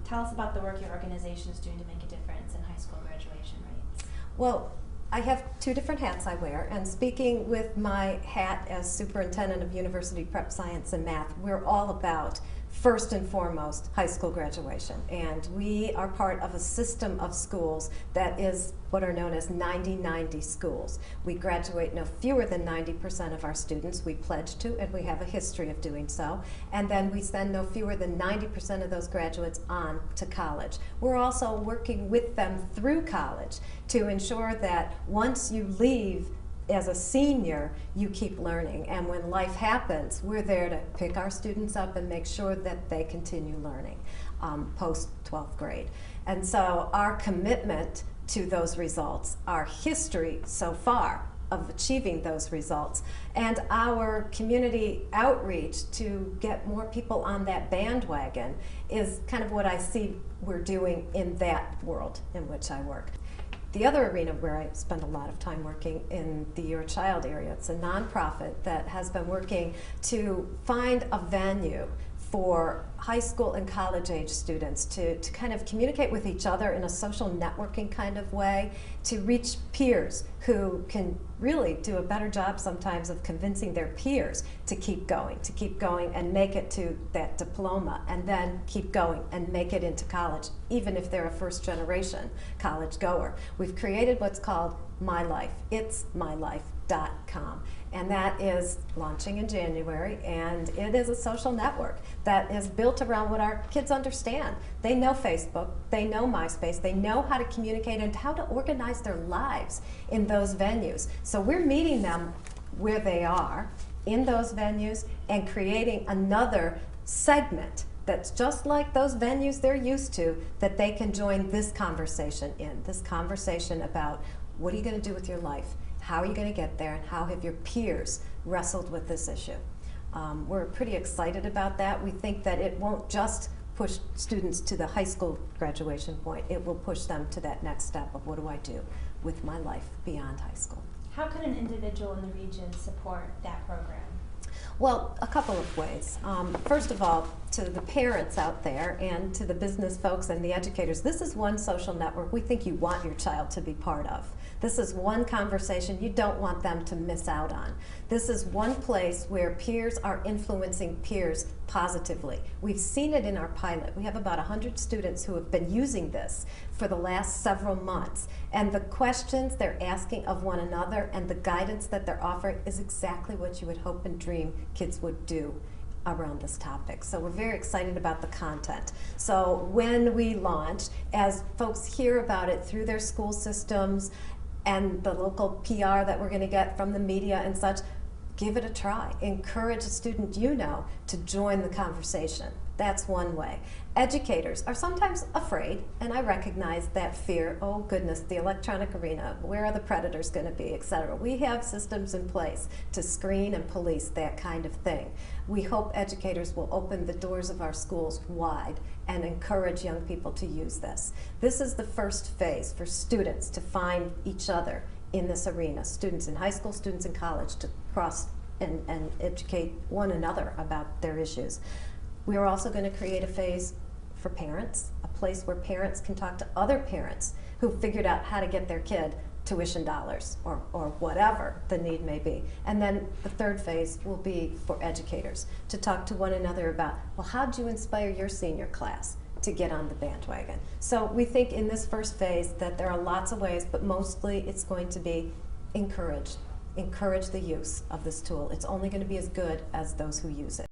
Tell us about the work your organization is doing to make a difference in high school graduation rates. Well, I have two different hats I wear, and speaking with my hat as superintendent of University Prep Science and Math, we're all about first and foremost high school graduation, and we are part of a system of schools that is what are known as 90-90 schools. We graduate no fewer than 90% of our students. We pledge to, and we have a history of doing so, and then we send no fewer than 90% of those graduates on to college. We're also working with them through college to ensure that once you leave as a senior, you keep learning, and when life happens, we're there to pick our students up and make sure that they continue learning post 12th grade. And so our commitment to those results, our history so far of achieving those results, and our community outreach to get more people on that bandwagon is kind of what I see we're doing in that world in which I work. The other arena where I spend a lot of time working in the Your Child area, it's a nonprofit that has been working to find a venue for high school and college age students to kind of communicate with each other in a social networking kind of way, to reach peers who can really do a better job sometimes of convincing their peers to keep going and make it to that diploma, and then keep going and make it into college, even if they're a first generation college goer. We've created what's called My Life. It's mylife.com. And that is launching in January, and it is a social network that is built around what our kids understand. They know Facebook, they know MySpace, they know how to communicate and how to organize their lives in those venues. So we're meeting them where they are in those venues and creating another segment that's just like those venues they're used to, that they can join this conversation in, this conversation about what are you going to do with your life? How are you going to get there, and how have your peers wrestled with this issue? We're pretty excited about that. We think that it won't just push students to the high school graduation point, it will push them to that next step of what do I do with my life beyond high school. How can an individual in the region support that program? Well, a couple of ways. First of all, to the parents out there and to the business folks and the educators, this is one social network we think you want your child to be part of. This is one conversation you don't want them to miss out on. This is one place where peers are influencing peers positively. We've seen it in our pilot. We have about 100 students who have been using this for the last several months. And the questions they're asking of one another and the guidance that they're offering is exactly what you would hope and dream kids would do around this topic. So we're very excited about the content. So when we launch, as folks hear about it through their school systems and the local PR that we're going to get from the media and such, give it a try. Encourage a student you know to join the conversation. That's one way. Educators are sometimes afraid, and I recognize that fear. Oh goodness, the electronic arena, where are the predators going to be, etc. We have systems in place to screen and police that kind of thing. We hope educators will open the doors of our schools wide and encourage young people to use this. This is the first phase for students to find each other in this arena, students in high school, students in college, to cross and educate one another about their issues. We are also going to create a phase for parents, a place where parents can talk to other parents who figured out how to get their kid tuition dollars or whatever the need may be. And then the third phase will be for educators to talk to one another about, well, how did you inspire your senior class to get on the bandwagon? So we think in this first phase that there are lots of ways, but mostly it's going to be encourage the use of this tool. It's only going to be as good as those who use it.